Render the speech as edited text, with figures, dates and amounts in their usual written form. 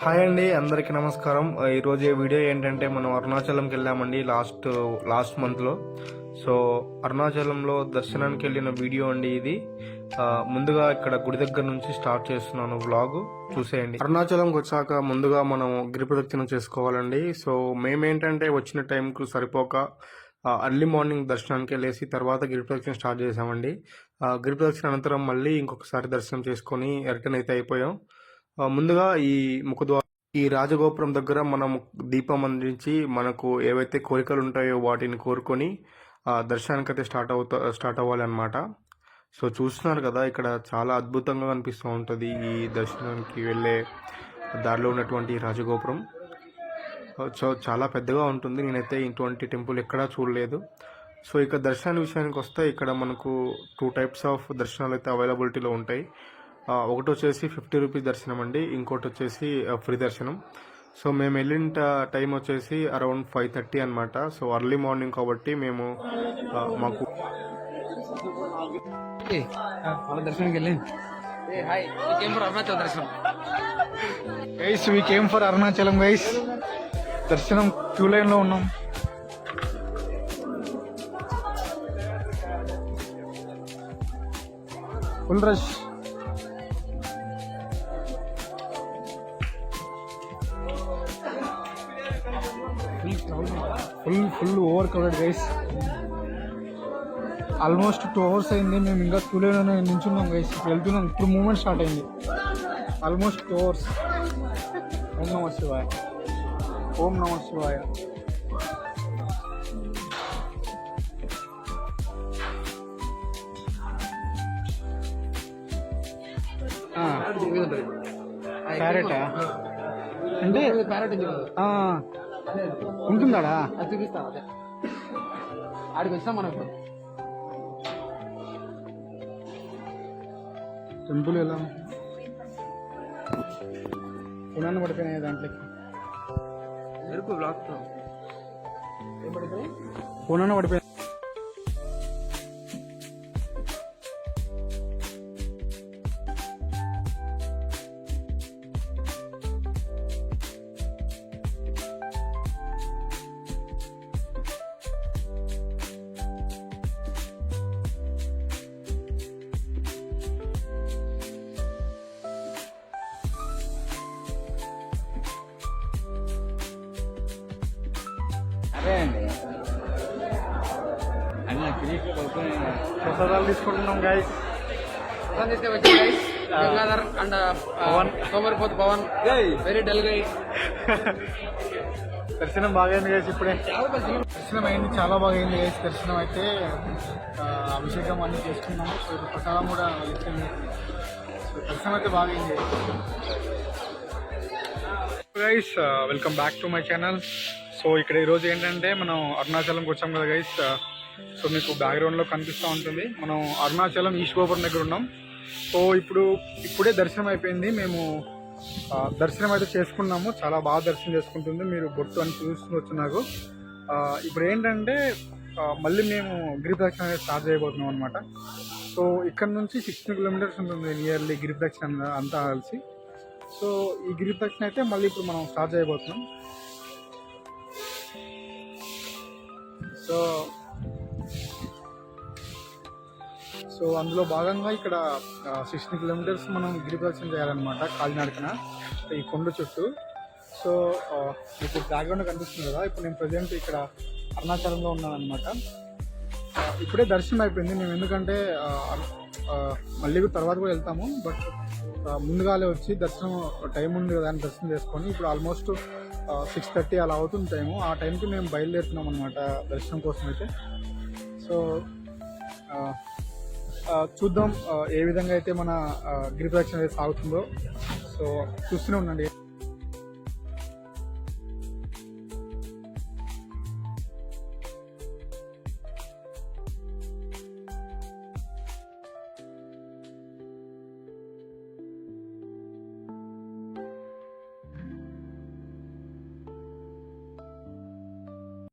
Hi అండి, అందరికీ నమస్కారం. ఈరోజు ఈ వీడియో ఏంటంటే మనం అరుణాచలంకి వెళ్ళామండి లాస్ట్ మంత్లో. సో అరుణాచలంలో దర్శనానికి వెళ్ళిన వీడియో అండి ఇది. ముందుగా ఇక్కడ గుడి దగ్గర నుంచి స్టార్ట్ చేస్తున్నాను వ్లాగ్, చూసేయండి. అరుణాచలంకి వచ్చాక ముందుగా మనం గిరి ప్రదక్షిణ చేసుకోవాలండి. సో మేమేంటంటే వచ్చిన టైంకు సరిపోక అర్లీ మార్నింగ్ దర్శనానికి వెళ్ళేసి తర్వాత గిరి ప్రదక్షిణ స్టార్ట్ చేసామండి. గిరి ప్రదక్షిణ అనంతరం మళ్ళీ ఇంకొకసారి దర్శనం చేసుకొని రిటర్న్ అయితే అయిపోయాం. ముందుగా ఈ రాజగోపురం దగ్గర మనం దీపం అందించి మనకు ఏవైతే కోరికలు ఉంటాయో వాటిని కోరుకొని దర్శనానికి అయితే స్టార్ట్ అవ్వాలి అనమాట. సో చూస్తున్నారు కదా, ఇక్కడ చాలా అద్భుతంగా కనిపిస్తూ ఉంటుంది ఈ దర్శనానికి వెళ్ళే దారిలో ఉన్నటువంటి రాజగోపురం. సో చాలా పెద్దగా ఉంటుంది. నేనైతే ఇటువంటి టెంపుల్ ఎక్కడా చూడలేదు. సో ఇక దర్శనాల విషయానికి వస్తే ఇక్కడ మనకు 2 టైప్స్ ఆఫ్ దర్శనాలు అయితే అవైలబిలిటీలో ఉంటాయి. ఒకటి వచ్చేసి 50 రూపీస్ దర్శనం అండి, ఇంకోటి వచ్చేసి ఫ్రీ దర్శనం. సో మేము వెళ్ళిన టైం వచ్చేసి అరౌండ్ 5:30 అనమాట. సో అర్లీ మార్నింగ్ కాబట్టి మేము మాకు దర్శనానికి వెళ్ళి guys, we came for Arunachalam guys. దర్శనం క్యూ లైన్ లో ఉన్నాం. Full rush. Full over crowded guys. Almost 2 hours అయింది, మేము ఇంకా క్యూ లైన్ నించున్నాం గైస్. వెళ్తున్నాం, ఇప్పుడు మూమెంట్ స్టార్ట్ అయింది. Almost 2 hours. ఓం నమః శివాయ, ఓం నమః శివాయ. ప్యారెటా అంటే ఉంటుందాడా? చూపిస్తా, ఆడికి వచ్చినా మనం ఇప్పుడు టెంపుల్ ఎలా పునాన్ని పడిపోయినాయి దాంట్లోకి. పునాన్ని పడిపోయినాయి. ప్రసాదాలు తీసుకుంటున్నాం గైస్. పవన్ వెరీ డల్ గై. దర్శనం బాగా అయింది గైస్. ఇప్పుడే దర్శనం అయింది, చాలా బాగా అయింది గైస్. దర్శనం అయితే అభిషేకం అన్ని చేసుకున్నాము. సో ఇప్పుడు ప్రసాదం కూడా ఇచ్చింది. సో దర్శనం అయితే బాగా అయింది guys. Welcome back to my channel. So ఇక్కడ ఈరోజు ఏంటంటే మనం అరుణాచలంకి వచ్చాం కదా గైస్. సో మీకు బ్యాక్గ్రౌండ్లో కనిపిస్తూ ఉంటుంది, మనం అరుణాచలం ఈస్ట్ గోపురం దగ్గర ఉన్నాం. సో ఇప్పుడే దర్శనం అయిపోయింది. మేము దర్శనం అయితే చేసుకున్నాము, చాలా బాగా దర్శనం చేసుకుంటుంది. మీరు బొట్టు అని చూసుకోవచ్చు నాకు. ఇప్పుడు ఏంటంటే మళ్ళీ మేము గిరి ప్రదక్షిణ అనేది స్టార్ట్ చేయబోతున్నాం అనమాట. సో ఇక్కడ నుంచి 16 kilometers ఉంటుంది నియర్లీ గిరి ప్రదక్షిణ అంతా కలిసి. సో ఈ గిరి ప్రదక్షిణ అయితే మళ్ళీ ఇప్పుడు మనం స్టార్ట్ చేయబోతున్నాం. సో అందులో భాగంగా ఇక్కడ 16 kilometers మనం గిరి ప్రదక్షిణ చేయాలన్నమాట కాలినడకన ఈ కొండ చుట్టూ. సో ఇప్పుడు బ్యాక్గ్రౌండ్ కనిపిస్తుంది కదా, ఇప్పుడు నేను ప్రజెంట్ ఇక్కడ అరుణాచలంలో ఉన్నాను అనమాట. ఇప్పుడే దర్శనం అయిపోయింది. మేము ఎందుకంటే మళ్ళీ తర్వాత కూడా వెళ్తాము, బట్ ముందుగానే వచ్చి దర్శనం టైం ఉంది కదా అని దర్శనం చేసుకొని ఇప్పుడు ఆల్మోస్ట్ 6:30 అలా అవుతుంది టైము. ఆ టైంకి మేము బయలుదేరుతున్నాం అనమాట దర్శనం కోసం అయితే. సో చూద్దాం ఏ విధంగా అయితే మన గిరి ప్రదక్షిణ సాగుతుందో. సో చూస్తూనే ఉండండి.